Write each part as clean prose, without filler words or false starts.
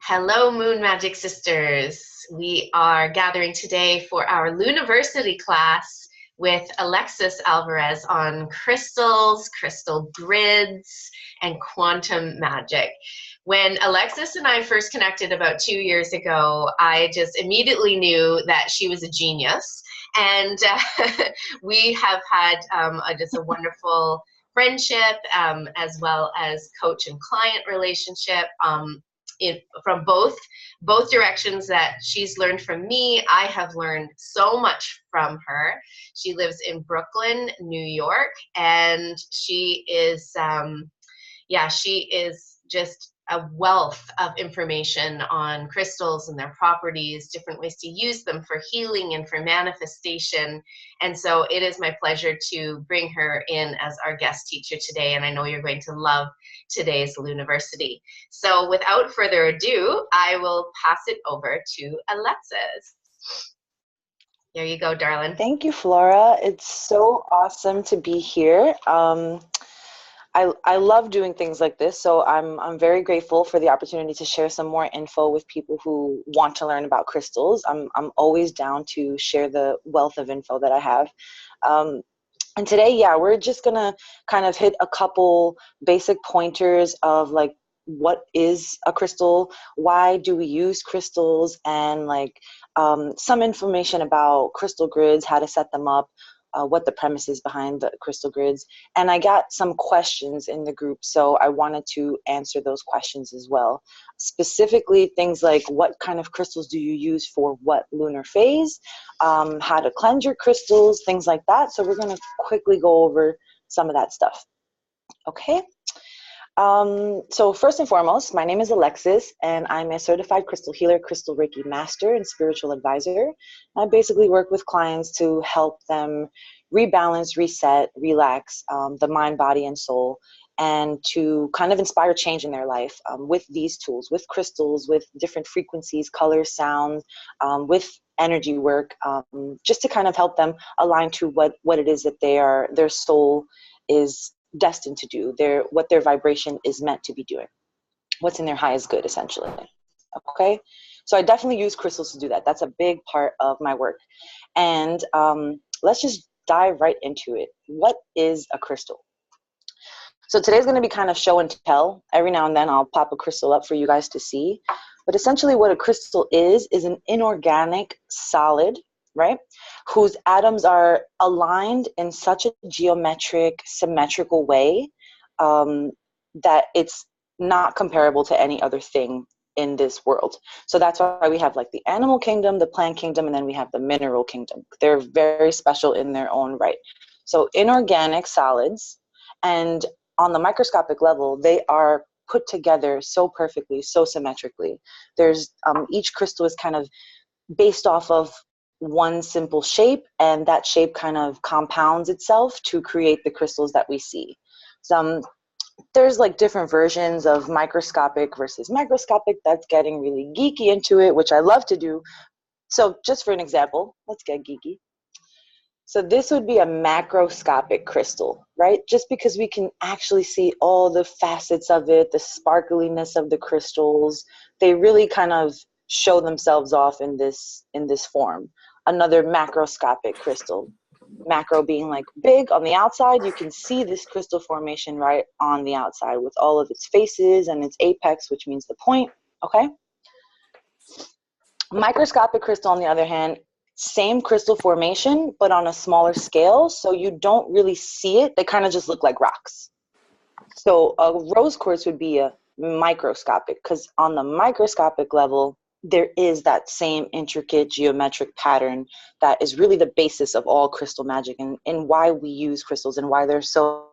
Hello, Moon Magic Sisters. We are gathering today for our Lunaversity class with Alexis Alvarez on crystals, crystal grids, and quantum magic. When Alexis and I first connected about 2 years ago, I just immediately knew that she was a genius. And we have had just a wonderful friendship as well as coach and client relationship. From both directions that she's learned from me. I have learned so much from her. She lives in Brooklyn, New York, and she is she is just a wealth of information on crystals and their properties, different ways to use them for healing and for manifestation. And so it is my pleasure to bring her in as our guest teacher today. And I know you're going to love today's Lunaversity. So without further ado, I will pass it over to Alexis. There you go, darling. Thank you, Flora. It's so awesome to be here. I love doing things like this, so I'm very grateful for the opportunity to share some more info with people who want to learn about crystals. I'm always down to share the wealth of info that I have. And today, we're just gonna kind of hit a couple basic pointers of like what is a crystal, why do we use crystals, and like some information about crystal grids, how to set them up, what the premise is behind the crystal grids. And I got some questions in the group, so I wanted to answer those questions as well. Specifically, things like what kind of crystals do you use for what lunar phase, how to cleanse your crystals, things like that. So we're going to quickly go over some of that stuff. Okay. So first and foremost, my name is Alexis, and I'm a certified crystal healer, crystal Reiki master, and spiritual advisor. I basically work with clients to help them rebalance, reset, relax the mind, body, and soul, and to kind of inspire change in their life with these tools, with crystals, with different frequencies, colors, sounds, with energy work, just to kind of help them align to what it is that their soul is destined to do, what their vibration is meant to be doing, what's in their highest good, essentially. Okay, so I definitely use crystals to do that. That's a big part of my work. And let's just dive right into it. What is a crystal? So today's going to be kind of show and tell. Every now and then I'll pop a crystal up for you guys to see. But essentially what a crystal is an inorganic solid, right, whose atoms are aligned in such a geometric, symmetrical way that it's not comparable to any other thing in this world. So that's why we have like the animal kingdom, the plant kingdom, and then we have the mineral kingdom. They're very special in their own right. So inorganic solids, and on the microscopic level, they are put together so perfectly, so symmetrically. There's each crystal is kind of based off of one simple shape, and that shape kind of compounds itself to create the crystals that we see. There's like different versions of microscopic versus microscopic. That's getting really geeky into it, which I love to do. So just for an example, let's get geeky. So this would be a macroscopic crystal, right? Just because we can actually see all the facets of it, the sparkliness of the crystals, they really kind of show themselves off in this form. Another macroscopic crystal, macro being like big on the outside, you can see this crystal formation right on the outside with all of its faces and its apex, which means the point. Okay. Microscopic crystal, on the other hand, same crystal formation but on a smaller scale, so you don't really see it. They kind of just look like rocks. So a rose quartz would be a microscopic, because on the microscopic level there is that same intricate geometric pattern that is really the basis of all crystal magic, and why we use crystals and why they're so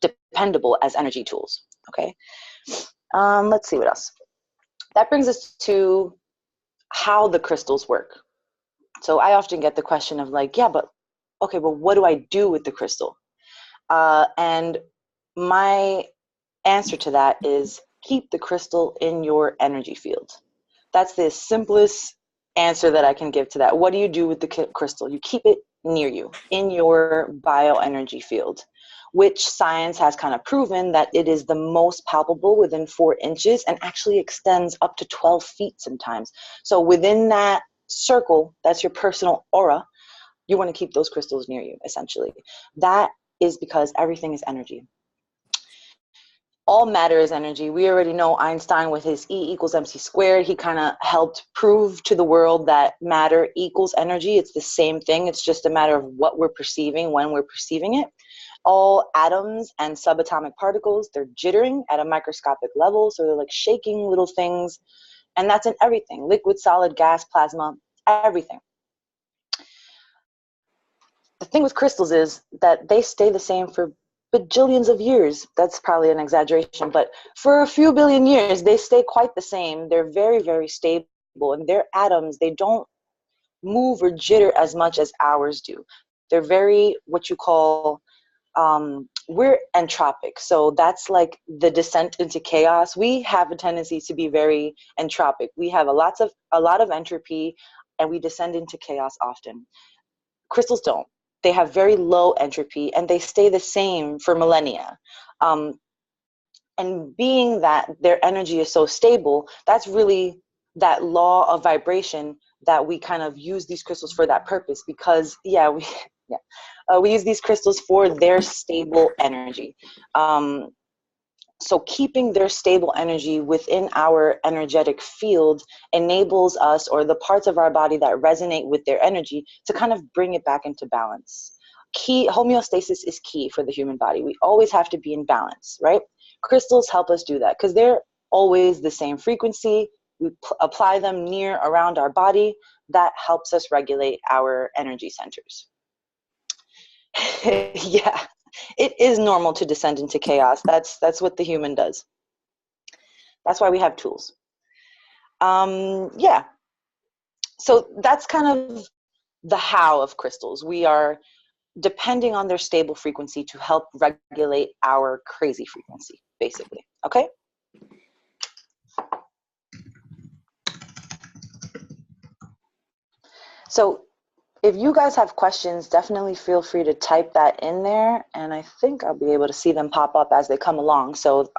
dependable as energy tools. Okay, let's see what else. That brings us to how the crystals work. So I often get the question of like, but what do I do with the crystal? And my answer to that is keep the crystal in your energy field. That's the simplest answer that I can give to that. What do you do with the crystal? You keep it near you, in your bioenergy field. which science has kind of proven that it is the most palpable within 4 inches and actually extends up to 12 feet sometimes. So within that circle, that's your personal aura, you want to keep those crystals near you, essentially. That is because everything is energy. All matter is energy. We already know Einstein with his E equals MC squared. He kind of helped prove to the world that matter equals energy. It's the same thing. It's just a matter of what we're perceiving when we're perceiving it. All atoms and subatomic particles, they're jittering at a microscopic level. So they're like shaking little things. And that's in everything: liquid, solid, gas, plasma, everything. The thing with crystals is that they stay the same for bajillions of years. That's probably an exaggeration, but for a few billion years, they stay quite the same. They're very, very stable, and their atoms, they don't move or jitter as much as ours do. They're very, what you call, we're entropic. So that's like the descent into chaos. We have a tendency to be very entropic. We have a lot of entropy, and we descend into chaos often. Crystals don't. They have very low entropy, and they stay the same for millennia. And being that their energy is so stable, that's really that law of vibration that we kind of use these crystals for that purpose, because we use these crystals for their stable energy. So keeping their stable energy within our energetic field enables us, or the parts of our body that resonate with their energy, to kind of bring it back into balance. Homeostasis is key for the human body. We always have to be in balance, right? Crystals help us do that because they're always the same frequency. We apply them near around our body. That helps us regulate our energy centers. Yeah. It is normal to descend into chaos. That's what the human does. That's why we have tools. Yeah. So that's kind of the how of crystals. We are depending on their stable frequency to help regulate our crazy frequency, basically. Okay? So if you guys have questions, definitely feel free to type that in there, and I think I'll be able to see them pop up as they come along. So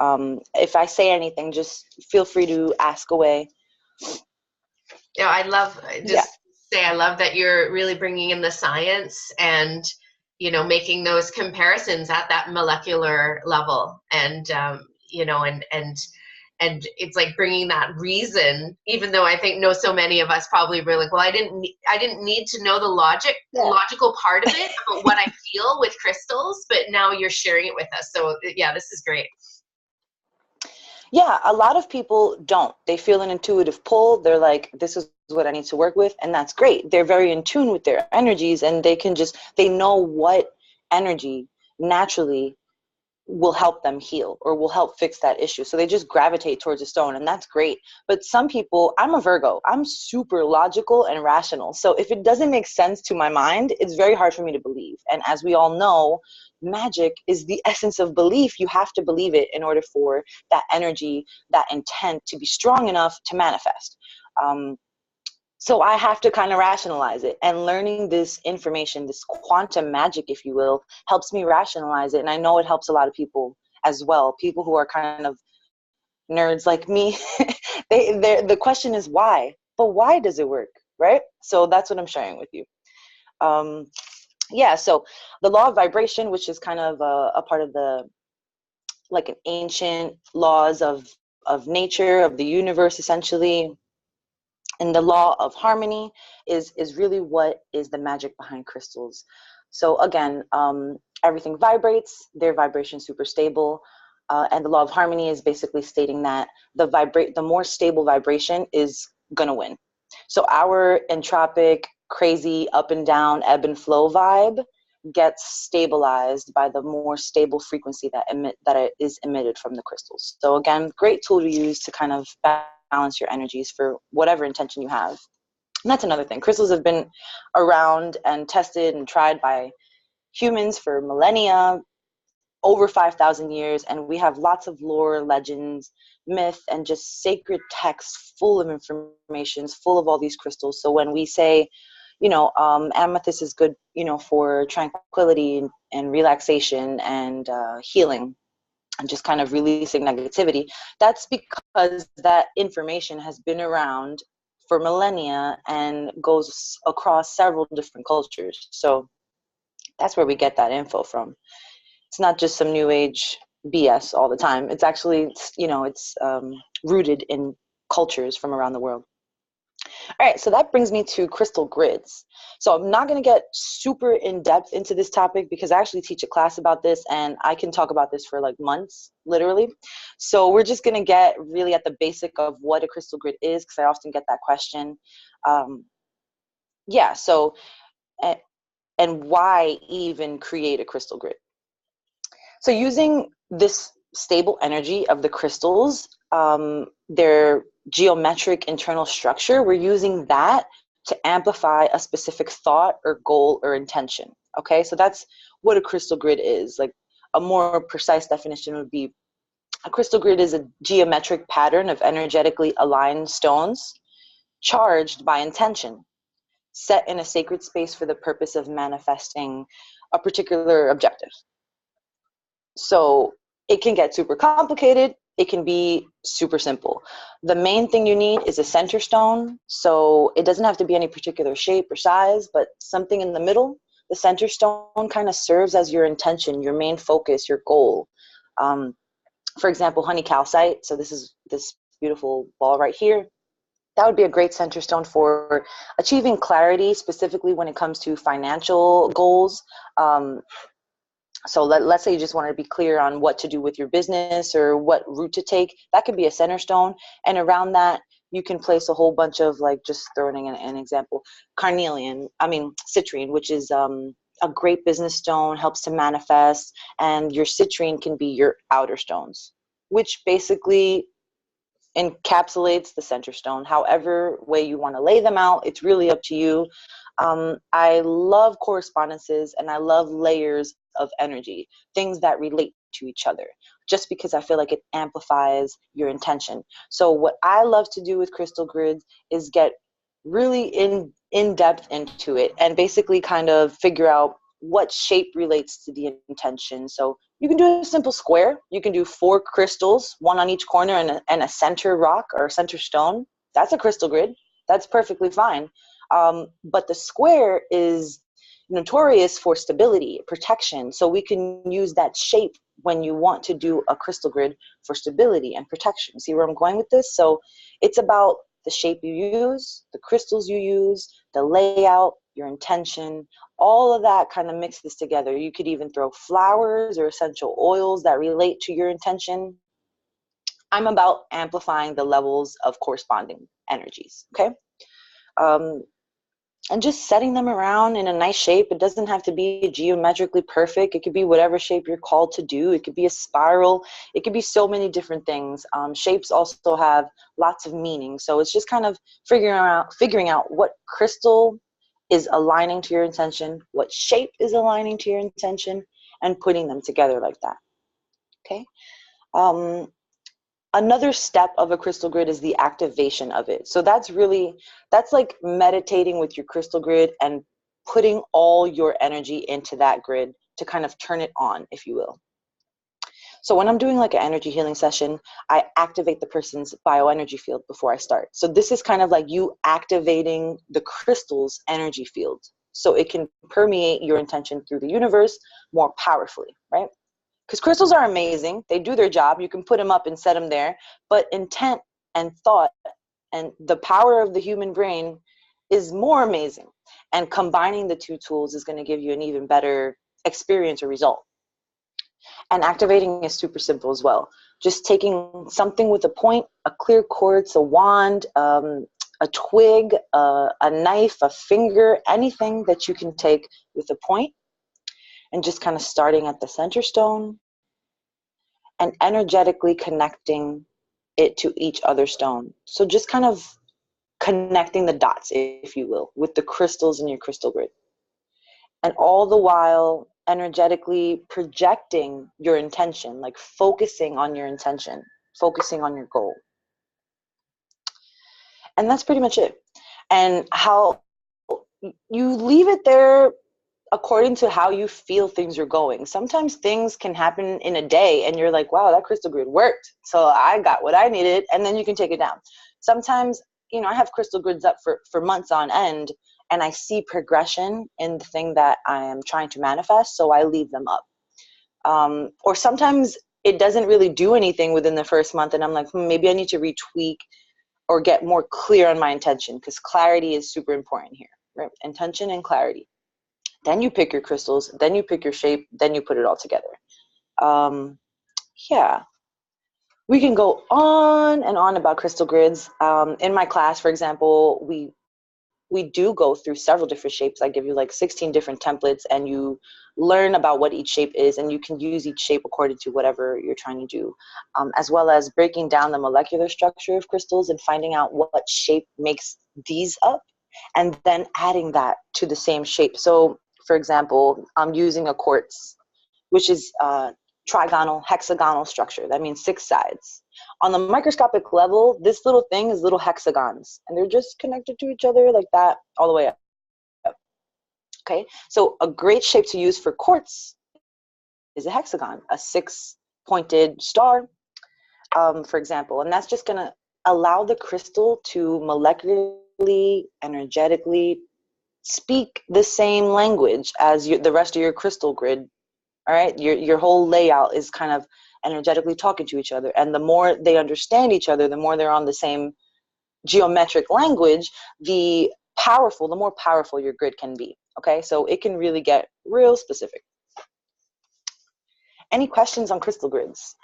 if I say anything, just feel free to ask away. Yeah, I love that you're really bringing in the science and, you know, making those comparisons at that molecular level, and you know, and it's like bringing that reason, even though I think so many of us probably were like, well, I didn't need to know the logical part of it about what I feel with crystals, but now you're sharing it with us. So yeah, this is great. Yeah, a lot of people don't. They feel an intuitive pull. They're like, this is what I need to work with. And that's great. They're very in tune with their energies, and they know what energy naturally will help them heal or will help fix that issue. So they just gravitate towards a stone, and that's great. But some people, I'm a Virgo, I'm super logical and rational. So if it doesn't make sense to my mind, it's very hard for me to believe. And as we all know, magic is the essence of belief. You have to believe it in order for that energy, that intent to be strong enough to manifest. So I have to kind of rationalize it, and learning this information, this quantum magic, if you will, helps me rationalize it. And I know it helps a lot of people as well. People who are kind of nerds like me, the question is why, but why does it work, right? So that's what I'm sharing with you. Yeah, so the law of vibration, which is kind of a part of the, like an ancient laws of nature, of the universe, essentially. And the law of harmony is really what is the magic behind crystals. So again, everything vibrates, their vibration is super stable. And the law of harmony is basically stating that the more stable vibration is gonna win. So our entropic, crazy, up and down, ebb and flow vibe gets stabilized by the more stable frequency that is emitted from the crystals. So again, great tool to use to kind of balance your energies for whatever intention you have. And that's another thing. Crystals have been around and tested and tried by humans for millennia, over 5,000 years, and we have lots of lore, legends, myth, and just sacred texts full of information, full of all these crystals. So when we say, Amethyst is good, for tranquility and relaxation and healing and just kind of releasing negativity. That's because that information has been around for millennia and goes across several different cultures. So that's where we get that info from. It's not just some new age BS all the time. It's actually, it's rooted in cultures from around the world. All right, so that brings me to crystal grids. So I'm not going to get super in depth into this topic because I actually teach a class about this and I can talk about this for like months, literally. So we're just going to get really at the basic of what a crystal grid is, because I often get that question. Yeah, so, and why even create a crystal grid? So using this stable energy of the crystals, their geometric internal structure, we're using that to amplify a specific thought or goal or intention. Okay, so that's what a crystal grid is. Like a more precise definition would be a crystal grid is a geometric pattern of energetically aligned stones charged by intention, set in a sacred space for the purpose of manifesting a particular objective. So it can get super complicated. It can be super simple. The main thing you need is a center stone. So it doesn't have to be any particular shape or size, but something in the middle. The center stone kind of serves as your intention, your main focus, your goal. For example, honey calcite. So this is this beautiful ball right here. That would be a great center stone for achieving clarity, specifically when it comes to financial goals. So let's say you just want to be clear on what to do with your business or what route to take. That could be a center stone. And around that, you can place a whole bunch of, like, just throwing an example, citrine, which is a great business stone, helps to manifest. And your citrine can be your outer stones, which basically encapsulates the center stone. However way you want to lay them out, it's really up to you. I love correspondences and I love layers of energy, things that relate to each other, just because I feel like it amplifies your intention. So what I love to do with crystal grids is get really in depth into it and basically kind of figure out what shape relates to the intention. So you can do a simple square. You can do 4 crystals, 1 on each corner and a center rock or center stone. That's a crystal grid. That's perfectly fine. But the square is notorious for stability, protection. So we can use that shape when you want to do a crystal grid for stability and protection. See where I'm going with this? So it's about the shape you use, the crystals you use, the layout, your intention, all of that kind of mixes together. You could even throw flowers or essential oils that relate to your intention. I'm about amplifying the levels of corresponding energies, okay? And just setting them around in a nice shape. It doesn't have to be geometrically perfect. It could be whatever shape you're called to do. It could be a spiral. It could be so many different things. Shapes also have lots of meaning. So it's just kind of figuring out what crystal is aligning to your intention, what shape is aligning to your intention, and putting them together like that. Okay. Another step of a crystal grid is the activation of it. So that's like meditating with your crystal grid and putting all your energy into that grid to kind of turn it on, if you will. So when I'm doing like an energy healing session, I activate the person's bioenergy field before I start. So this is kind of like you activating the crystal's energy field so it can permeate your intention through the universe more powerfully, right? Because crystals are amazing. They do their job. You can put them up and set them there. But intent and thought and the power of the human brain is more amazing. And combining the 2 tools is going to give you an even better experience or result. And activating is super simple as well. Just taking something with a point, a clear quartz, a wand, a twig, a knife, a finger, anything that you can take with a point, and just kind of starting at the center stone and energetically connecting it to each other stone. So just kind of connecting the dots, if you will, with the crystals in your crystal grid. And all the while energetically projecting your intention, like focusing on your intention, focusing on your goal. And that's pretty much it. And how you leave it there according to how you feel things are going. Sometimes things can happen in a day and you're like, wow, that crystal grid worked. So I got what I needed, and then you can take it down. Sometimes, I have crystal grids up for months on end, and I see progression in the thing that I am trying to manifest, so I leave them up. Or sometimes it doesn't really do anything within the first month, and I'm like, maybe I need to retweak or get more clear on my intention, because clarity is super important here, right? Intention and clarity. Then you pick your crystals, then you pick your shape, then you put it all together. Yeah, we can go on and on about crystal grids. In my class, for example, we do go through several different shapes. I give you like 16 different templates, and you learn about what each shape is, and you can use each shape according to whatever you're trying to do, as well as breaking down the molecular structure of crystals and finding out what shape makes these up, and then adding that to the same shape. So, for example, I'm using a quartz, which is trigonal, hexagonal structure. That means 6 sides. On the microscopic level, this little thing is little hexagons, and they're just connected to each other like that all the way up. Okay, so a great shape to use for quartz is a hexagon, a 6-pointed star, for example, and that's just going to allow the crystal to molecularly, energetically speak the same language as the rest of your crystal grid. All right, your whole layout is kind of energetically talking to each other, and the more they understand each other, the more they're on the same geometric language, the more powerful your grid can be. Okay, so it can really get real specific. Any questions on crystal grids?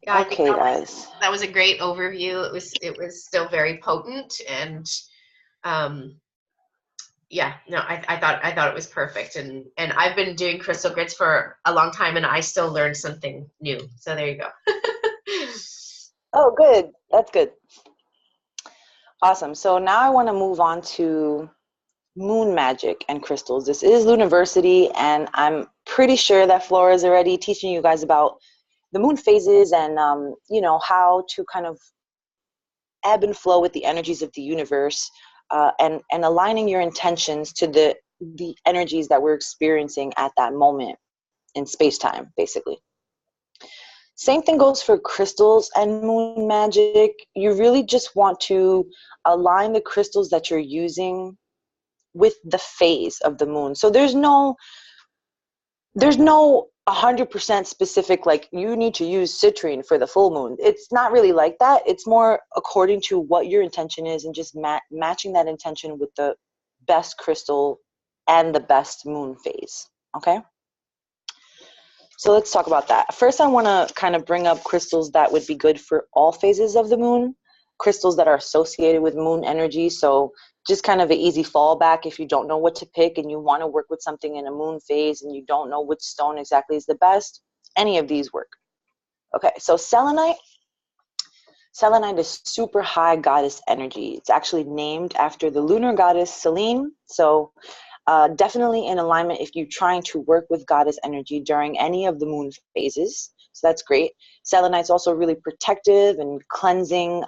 Yeah, I think Okay, guys. that was a great overview. It was still very potent, and yeah, no, I thought it was perfect, and I've been doing crystal grids for a long time, and I still learned something new. So there you go. Oh, good. That's good. Awesome. So now I want to move on to moon magic and crystals. This is Lunaversity, and I'm pretty sure that Flora is already teaching you guys about the moon phases and how to kind of ebb and flow with the energies of the universe, and aligning your intentions to the energies that we're experiencing at that moment in space-time, basically. Same thing goes for crystals and moon magic. You really just want to align the crystals that you're using with the phase of the moon. So there's no 100% specific, like you need to use citrine for the full moon. It's not really like that. It's more according to what your intention is, and just matching that intention with the best crystal and the best moon phase. Okay, so let's talk about that. First, I want to kind of bring up crystals that would be good for all phases of the moon, crystals that are associated with moon energy. So just kind of an easy fallback if you don't know what to pick and you want to work with something in a moon phase and you don't know which stone exactly is the best, any of these work. Okay, so selenite. Selenite is super high goddess energy. It's actually named after the lunar goddess Selene. So definitely in alignment if you're trying to work with goddess energy during any of the moon phases. So that's great. Selenite's also really protective and cleansing,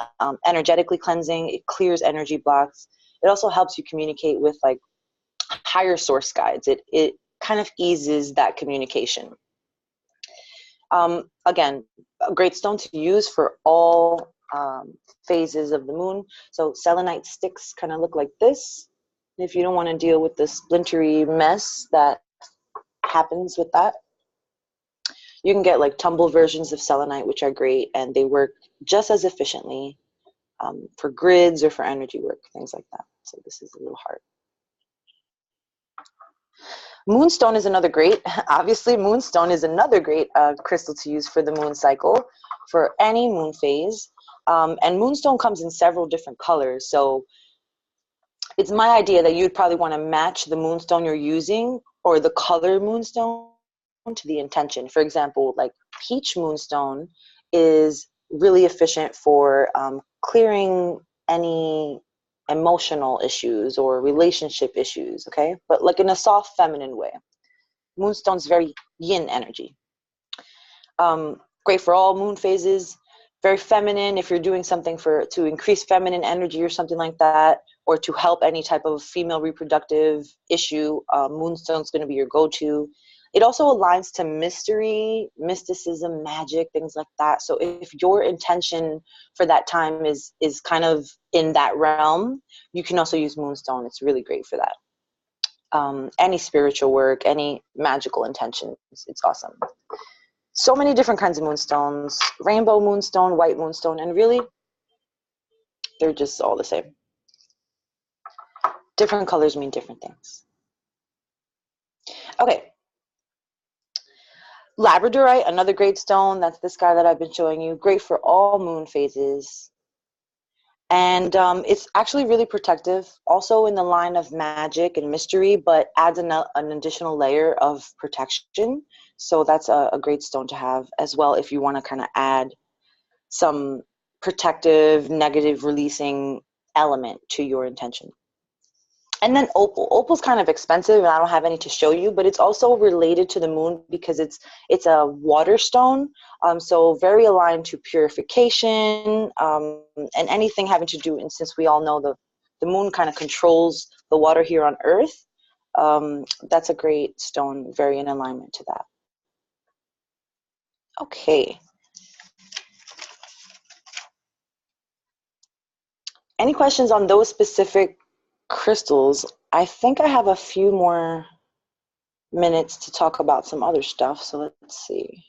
energetically cleansing. It clears energy blocks. It also helps you communicate with like higher source guides. It kind of eases that communication. Again, a great stone to use for all phases of the moon. So selenite sticks kind of look like this. If you don't want to deal with the splintery mess that happens with that, you can get like tumble versions of selenite, which are great, and they work just as efficiently for grids or for energy work, things like that. So this is a little heart. Moonstone is another great, obviously moonstone is another great crystal to use for the moon cycle, for any moon phase. And moonstone comes in several different colors. So it's my idea that you'd probably want to match the moonstone you're using or the color moonstone to the intention. For example, like peach moonstone is really efficient for clearing any emotional issues or relationship issues, okay? But like in a soft feminine way. Moonstone's very yin energy. Great for all moon phases. Very feminine if you're doing something to increase feminine energy or something like that, or to help any type of female reproductive issue. Moonstone's going to be your go-to. It also aligns to mystery, mysticism, magic, things like that. So if your intention for that time is kind of in that realm, you can also use moonstone. It's really great for that. Any spiritual work, any magical intentions, it's awesome. So many different kinds of moonstones: rainbow moonstone, white moonstone, and really, they're just all the same. Different colors mean different things. Okay. Labradorite, another great stone. That's this guy that I've been showing you. Great for all moon phases. And it's actually really protective, also in the line of magic and mystery, but adds an additional layer of protection. So that's a great stone to have as well if you want to kind of add some protective, negative releasing element to your intention. And then opal. Opal's kind of expensive, and I don't have any to show you, but it's also related to the moon because it's a water stone, so very aligned to purification, and anything having to do. And since we all know the moon kind of controls the water here on Earth, that's a great stone, very in alignment to that. Okay. Any questions on those specific crystals? I think I have a few more minutes to talk about some other stuff, so let's see.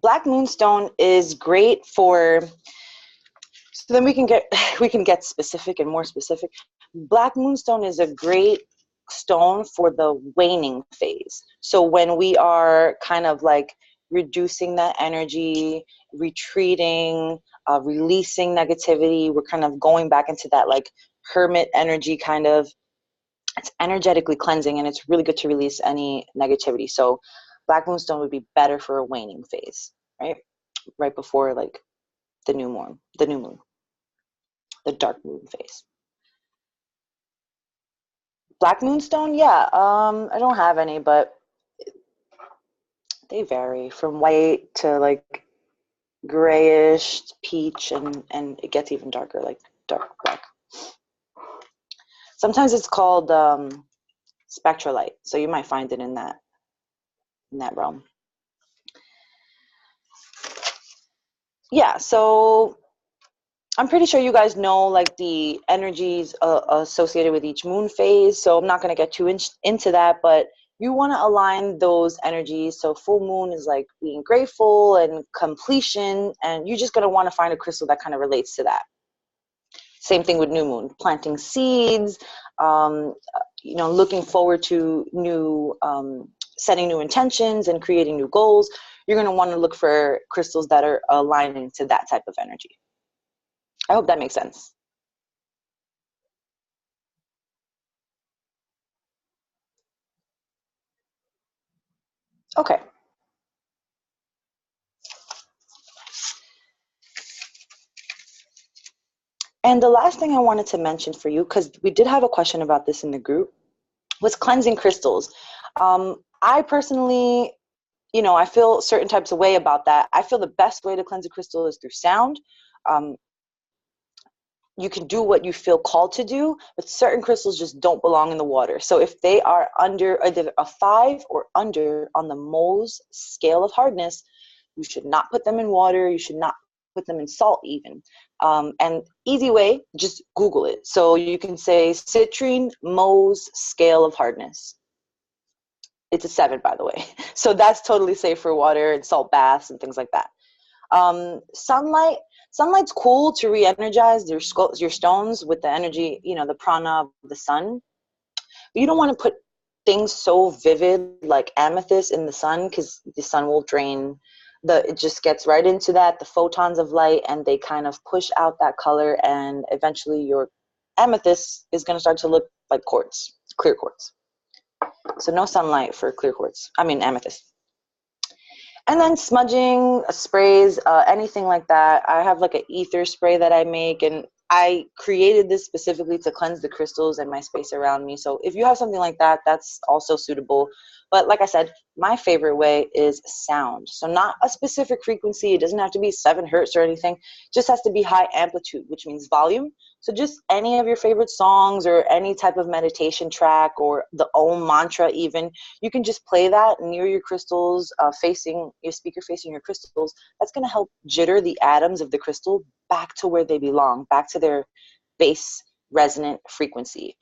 Black moonstone is great for, so then we can get specific and more specific. Black moonstone is a great stone for the waning phase. So when we are kind of like reducing that energy, retreating, releasing negativity, we're kind of going back into that like hermit energy kind of. It's energetically cleansing, and it's really good to release any negativity. So black moonstone would be better for a waning phase, right before like the new moon, the dark moon phase. Black moonstone, yeah. I don't have any, but they vary from white to like grayish, peach, and it gets even darker, like dark black. Sometimes it's called spectralite, so you might find it in that realm. Yeah, so I'm pretty sure you guys know like the energies associated with each moon phase, so I'm not going to get too into that, but you want to align those energies. So full moon is like being grateful and completion, and you're just going to want to find a crystal that kind of relates to that. Same thing with new moon, planting seeds, looking forward to new, setting new intentions and creating new goals. You're going to want to look for crystals that are aligning to that type of energy. I hope that makes sense. Okay. And the last thing I wanted to mention for you, because we did have a question about this in the group, was cleansing crystals. I personally, I feel certain types of way about that. I feel the best way to cleanse a crystal is through sound. You can do what you feel called to do, but certain crystals just don't belong in the water. So if they are under either a 5 or under on the Mohs scale of hardness, you should not put them in water. You should not put them in salt even. And easy way, just Google it. So you can say citrine Mohs scale of hardness. It's a 7, by the way. So that's totally safe for water and salt baths and things like that. Sunlight's cool to re-energize your stones with the energy, the prana of the sun. But you don't want to put things so vivid like amethyst in the sun, because the sun will drain it just gets right into that, the photons of light, and they kind of push out that color, and eventually your amethyst is going to start to look like quartz, clear quartz. So no sunlight for clear quartz. I mean amethyst. And then smudging, sprays, anything like that. I have like an ether spray that I make, and I created this specifically to cleanse the crystals and my space around me. So if you have something like that, that's also suitable. But like I said, my favorite way is sound. So not a specific frequency. It doesn't have to be 7 hertz or anything. It just has to be high amplitude, which means volume. So just any of your favorite songs or any type of meditation track or the Om mantra even, you can just play that near your crystals, facing your speaker, facing your crystals. That's going to help jitter the atoms of the crystal back to where they belong, back to their base resonant frequency,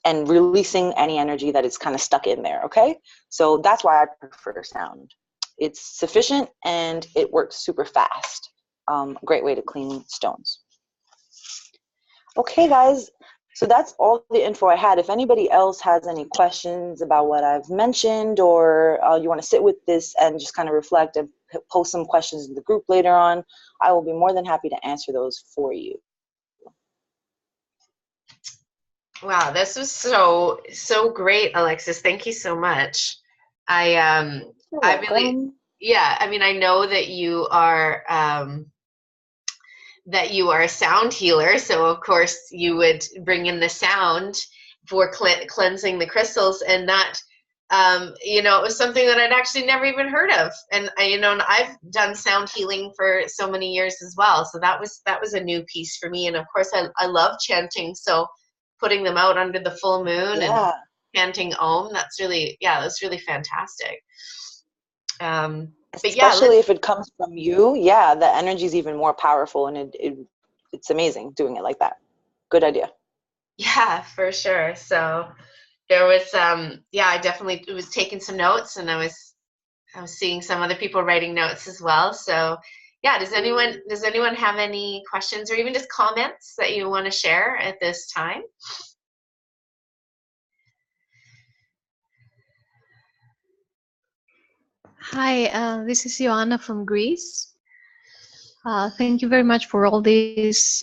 and releasing any energy that is kind of stuck in there. Okay, so that's why I prefer sound. It's sufficient and it works super fast. Great way to clean stones. Okay, guys, so that's all the info I had. If anybody else has any questions about what I've mentioned, or you want to sit with this and just kind of reflect and post some questions in the group later on, I will be more than happy to answer those for you. Wow, this was so great, Alexis. Thank you so much. I really, yeah, I mean, I know that you are a sound healer, so of course you would bring in the sound for cleansing the crystals, and that it was something that I'd actually never even heard of. And and I've done sound healing for so many years as well, so that was a new piece for me. And of course I love chanting, so putting them out under the full moon and chanting Om, that's really fantastic. But especially if it comes from you, the energy is even more powerful, and it's amazing doing it like that. Good idea. Yeah, for sure. So there was I definitely was taking some notes, and I was seeing some other people writing notes as well. So yeah, does anyone have any questions or even just comments that you want to share at this time? Hi, this is Joanna from Greece. Thank you very much for all this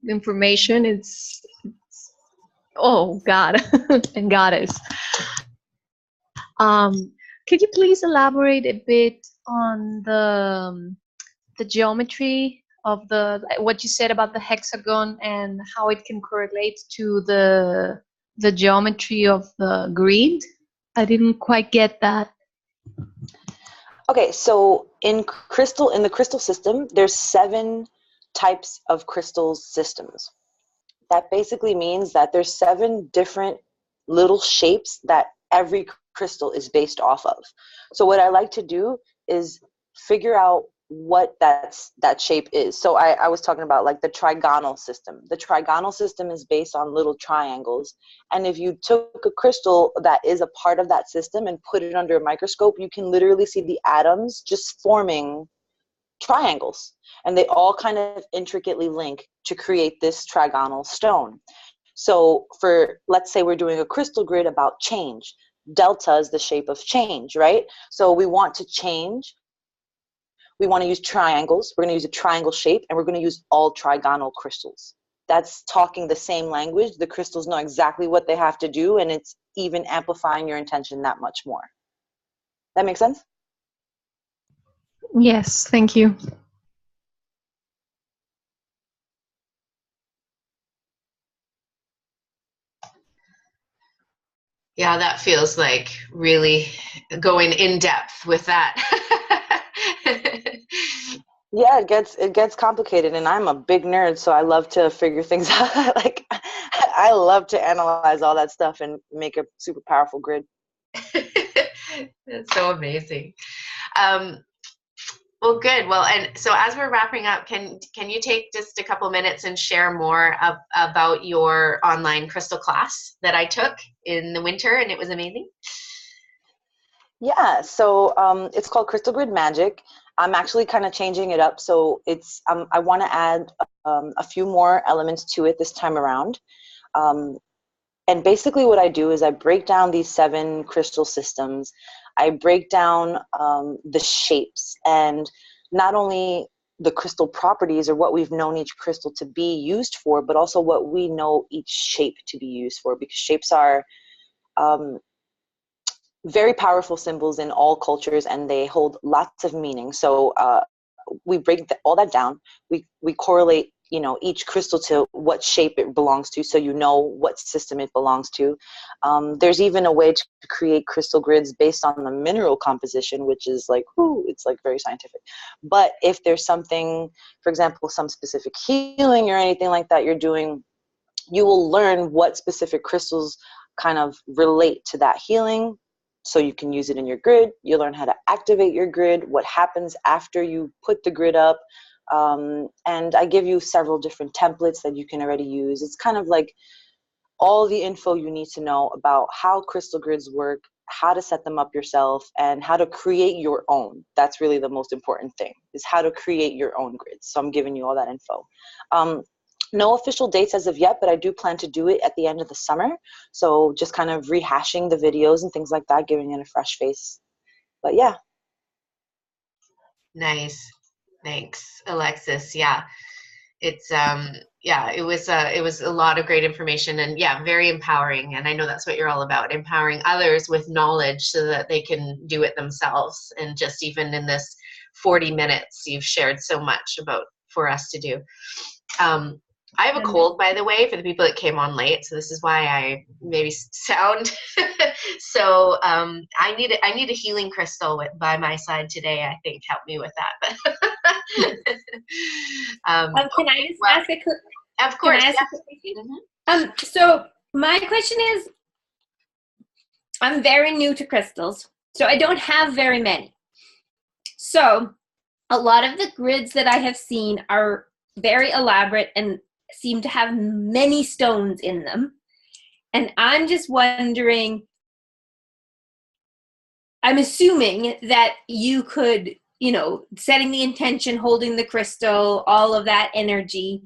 information. It's oh God and Goddess. Could you please elaborate a bit on the geometry of what you said about the hexagon and how it can correlate to the geometry of the grid? I didn't quite get that. Okay, so in the crystal system, there's 7 types of crystal systems. That basically means that there's 7 different little shapes that every crystal is based off of. So what I like to do is figure out what that shape is. So I was talking about like the trigonal system. The trigonal system is based on little triangles. And if you took a crystal that is a part of that system and put it under a microscope, you can literally see the atoms just forming triangles. And they all kind of intricately link to create this trigonal stone. So let's say we're doing a crystal grid about change. Delta is the shape of change, right? So we want to change. We want to use triangles. We're going to use a triangle shape, and we're going to use all trigonal crystals. That's talking the same language. The crystals know exactly what they have to do, and it's even amplifying your intention that much more. That makes sense? Yes, thank you. Yeah, that feels like really going in depth with that. Yeah, it gets complicated, and I'm a big nerd, so I love to figure things out. Like, I love to analyze all that stuff and make a super powerful grid. That's so amazing. Well, good. Well, and so as we're wrapping up, can you take just a couple minutes and share more about your online crystal class that I took in the winter, and it was amazing? Yeah, so it's called Crystal Grid Magic. I'm actually kind of changing it up, so it's I want to add a few more elements to it this time around. And basically what I do is I break down these 7 crystal systems. I break down the shapes, and not only the crystal properties or what we've known each crystal to be used for, but also what we know each shape to be used for, because shapes are very powerful symbols in all cultures, and they hold lots of meaning. So we break all that down. We correlate, you know, each crystal to what shape it belongs to, so you know what system it belongs to. There's even a way to create crystal grids based on the mineral composition, which is like, whoo, it's like very scientific. But if there's something, for example, some specific healing or anything like that you're doing, you will learn what specific crystals kind of relate to that healing, so you can use it in your grid. You learn how to activate your grid, what happens after you put the grid up. And I give you several different templates that you can already use. It's kind of like all the info you need to know about how crystal grids work, how to set them up yourself, and how to create your own. That's really the most important thing, is how to create your own grids. So I'm giving you all that info. No official dates as of yet, but I do plan to do it at the end of the summer. So just kind of rehashing the videos and things like that, giving it a fresh face. But yeah. Nice. Thanks, Alexis. Yeah. It's yeah, it was a lot of great information, and yeah, very empowering. And I know that's what you're all about, empowering others with knowledge so that they can do it themselves. And just even in this 40 minutes, you've shared so much about for us to do. I have a cold, by the way, for the people that came on late, so this is why I maybe sound so. I need a healing crystal by my side today. I think help me with that. Can I just ask a quick? Of course. Can I ask a quick question? So my question is, I'm very new to crystals, so I don't have very many. So a lot of the grids that I have seen are very elaborate and seem to have many stones in them. And I'm just wondering, I'm assuming that you could, you know, setting the intention, holding the crystal, all of that energy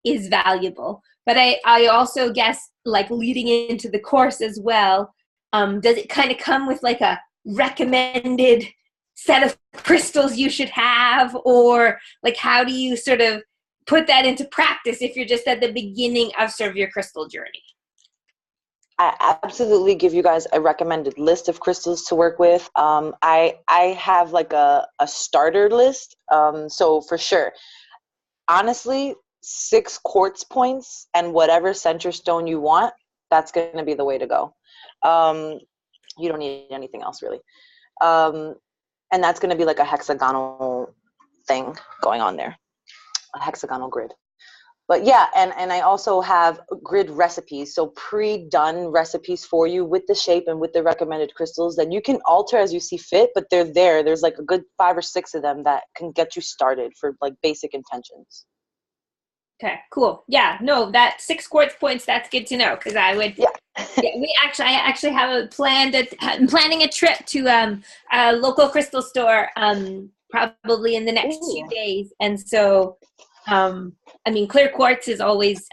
is valuable. But I also guess, like, leading into the course as well, does it kind of come with like a recommended set of crystals you should have? Or like, how do you sort of put that into practice if you're just at the beginning of sort of your crystal journey? I absolutely give you guys a recommended list of crystals to work with. I have like a starter list. So for sure, honestly, 6 quartz points and whatever center stone you want, that's going to be the way to go. You don't need anything else really. And that's going to be like a hexagonal thing going on there, a hexagonal grid. But yeah, and I also have grid recipes, so pre-done recipes for you with the shape and with the recommended crystals that you can alter as you see fit, but they're there. There's like a good 5 or 6 of them that can get you started for like basic intentions. Okay, cool. Yeah, no, that 6 quartz points, that's good to know, because I would, I actually have I'm planning a trip to a local crystal store probably in the next few days. And so, I mean, clear quartz is always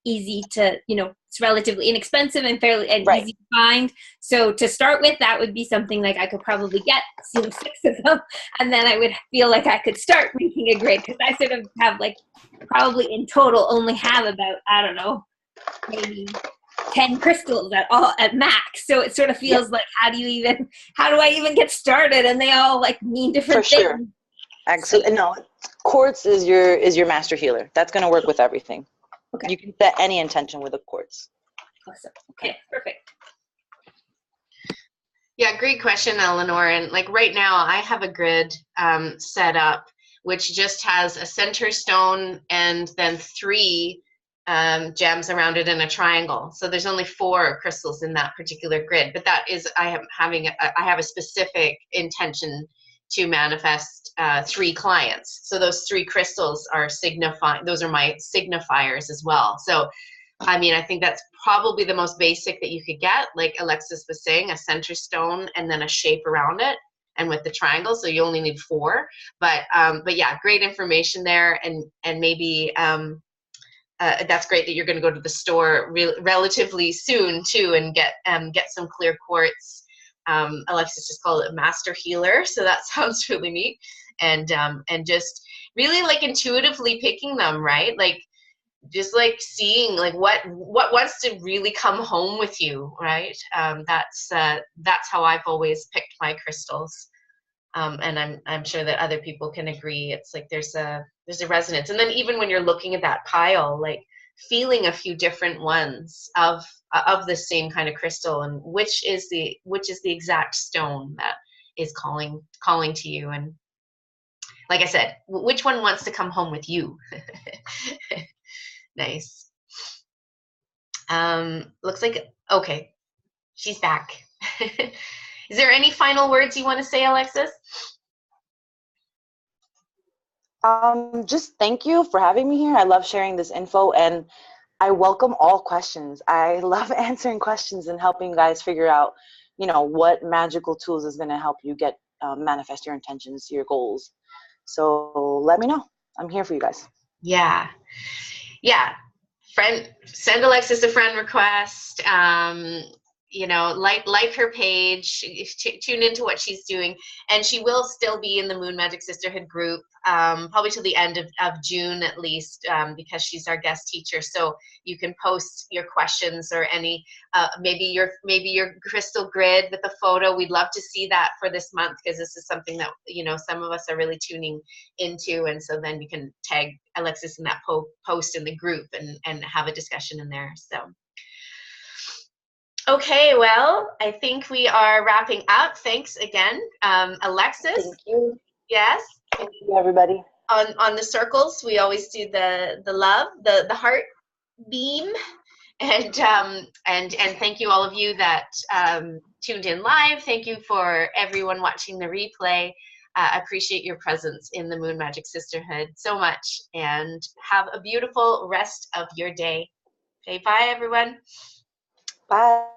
easy to, you know, it's relatively inexpensive and fairly easy to find. So to start with, that would be something like I could probably get 6 of them, and then I would feel like I could start making a grid, because I sort of have like probably in total only have about, I don't know, maybe 10 crystals at max. So it sort of feels like, how do I even get started? And they all like mean different things. Sure. Absolutely. No, quartz is your master healer. That's going to work with everything. Okay. You can set any intention with a quartz. Awesome. Okay, perfect. Yeah, great question, Eleanor. And like right now, I have a grid set up which just has a center stone and then 3 gems around it in a triangle. So there's only 4 crystals in that particular grid. But that is, I have a specific intention to manifest 3 clients. So those 3 crystals are those are my signifiers as well. So, I mean, I think that's probably the most basic that you could get, like Alexis was saying, a center stone and then a shape around it, and with the triangle. So you only need 4. But yeah, great information there. And maybe that's great that you're going to go to the store relatively soon too, and get some clear quartz. Alexis just called it a master healer, so that sounds really neat. And just really like intuitively picking them, right? Like just like seeing like what wants to really come home with you, right? That's how I've always picked my crystals. And I'm sure that other people can agree. It's like there's a resonance. And then even when you're looking at that pile, like feeling a few different ones of the same kind of crystal, and which is the exact stone that is calling to you. And like I said, which one wants to come home with you? Nice. Looks like, okay, she's back. Is there any final words you want to say, Alexis? Just thank you for having me here. I love sharing this info, and I welcome all questions. I love answering questions and helping you guys figure out, you know, what magical tools is going to help you get manifest your intentions, your goals. So let me know. I'm here for you guys. Yeah. Send Alexis a friend request. You know, like her page, tune into what she's doing, and she will still be in the Moon Magic Sisterhood group, probably till the end of June at least, because she's our guest teacher. So you can post your questions or any, maybe your crystal grid with a photo. We'd love to see that for this month, because this is something that, you know, some of us are really tuning into, and so then we can tag Alexis in that post in the group and have a discussion in there. So. Okay, well, I think we are wrapping up. Thanks again, Alexis. Thank you. Yes. Thank you, everybody. On the circles, we always do the love, the heart beam, and thank you all of you that tuned in live. Thank you for everyone watching the replay. Appreciate your presence in the Moon Magic Sisterhood so much, and have a beautiful rest of your day. Okay, bye everyone. Bye.